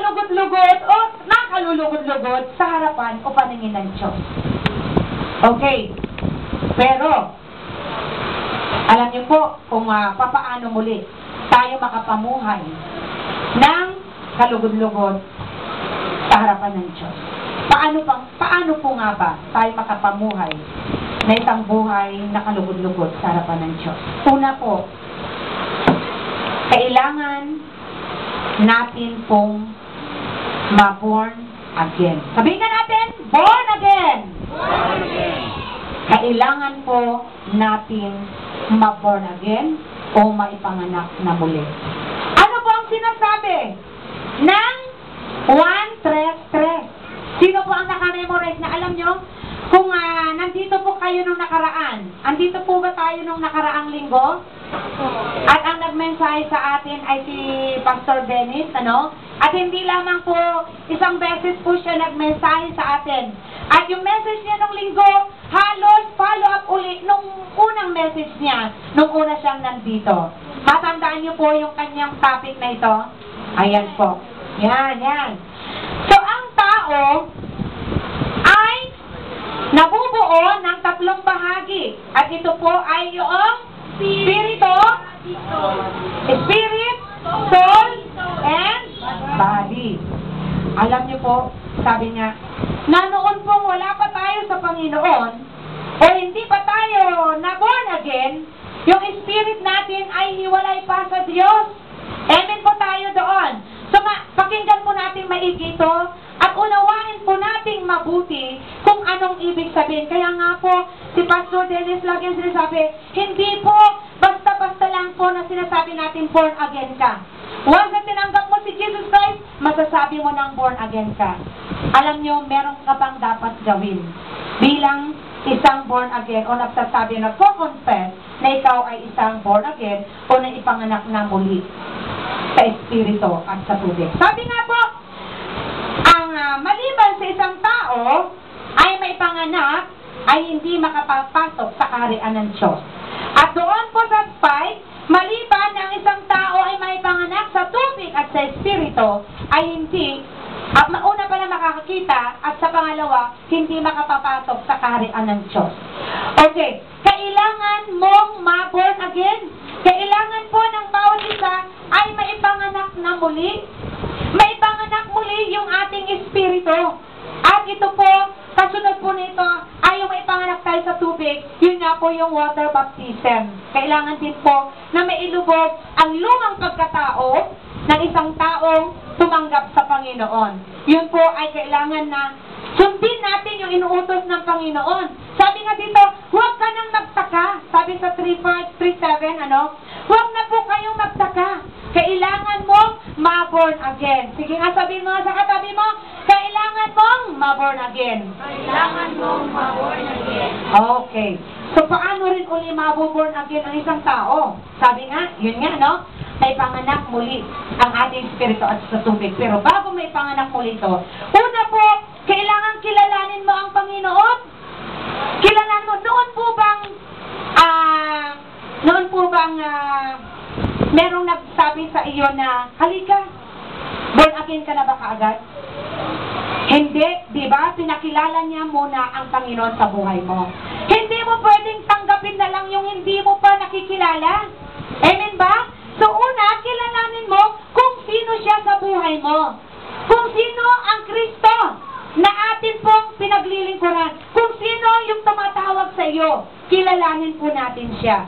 nakalugod-lugod o nakalulugod-lugod sa harapan o paningin ng Diyos. Okay. Pero, alam niyo po kung papaano muli tayo makapamuhay ng kalugod-lugod sa harapan ng Diyos. Paano po nga ba tayo makapamuhay na isang buhay na kalugod-lugod sa harapan ng Diyos? Una po, kailangan natin pong ma-born again. Sabihin nga natin, born again! Born again. Kailangan po natin ma-born again o maipanganak na muli. Ano po ang sinasabi ng 1-3-3? Sino po ang naka-memorize na alam nyo? Kung nandito po kayo nung nakaraan, andito po ba tayo nung nakaraang linggo? At ang nagmensahe sa atin ay si Pastor Dennis, ano? At hindi lamang po isang beses po siya nagmensahe sa atin. At yung message niya nung linggo, halos follow up uli nung unang message niya, nung una siyang nandito. Matandaan niyo po yung kanyang topic na ito? Ayan po. Yan. So, ang tao ay nabubuo ng 3 bahagi. At ito po ay yung spirito, spirit, soul, and body. Alam niyo po, sabi niya, na noon pong wala pa tayo sa Panginoon, o hindi pa tayo na-born again, yung spirit natin ay hiwalay pa sa Diyos. Amen po tayo doon. So, pakinggan po natin maigi ito at unawain po nating mabuti kung anong ibig sabihin. Kaya nga po, si Pastor Dennis lagi ang sinasabi, hindi po basta-basta lang po na sinasabi natin born again ka. Once na tinanggap mo si Jesus Christ, masasabi mo ng born again ka. Alam nyo, meron ka bang dapat gawin bilang isang born again o nagsasabi na confess na ikaw ay isang born again o na ipanganak na muli sa espiritu at sa tubig. Sabi nga po, ang maliban sa isang tao ay may panganak ay hindi makapapasok sa kaharian ng Diyos. At doon po sa 5, maliban na ang isang tao ay may panganak sa tubig at sa espiritu ay hindi at mauna pa na makakakita at sa pangalawa, hindi makapapasok sa kaharian ng Diyos. Okay, kailangan mong ma-born again. Kailangan po ng bawat isa ay maipanganak na muli. Maipanganak muli yung ating espiritu. At ito po, kasunod po nito, ay yung maipanganak tayo sa tubig, yun nga po yung water baptism. Kailangan din po na mailubog ang lumang pagkatao ng isang taong tumanggap sa Panginoon. Yun po ay kailangan na sundin natin yung inuutos ng Panginoon. Sabi nga dito, huwag ka nang magtaka. Sabi sa 3:7, huwag na po kayong magtaka. Kailangan mong ma-born again. Sige nga, sabihin mo nga sa katabi mo, kailangan mong ma-born again. Kailangan mong ma-born again. Okay. So, paano rin uli ma-born again ang isang tao? Sabi nga, yun nga, no? May panganak muli ang ating espiritu at sa tubig. Pero bago may panganak muli ito, una po, kailangan kilalanin mo ang Panginoon. Kilalanin mo, noon po bang merong nagsabi sa iyo na, halika, born again ka na ba kaagad? Hindi, di ba? Pinakilala niya muna ang Panginoon sa buhay mo. Hindi mo pwedeng tanggapin na lang yung hindi mo pa nakikilala. Amen ba? So una, kilalanin mo kung sino siya sa buhay mo. Kung sino ang Kristo na atin pong pinaglilingkuran. Kung sino yung tumatawag sa iyo. Kilalanin po natin siya.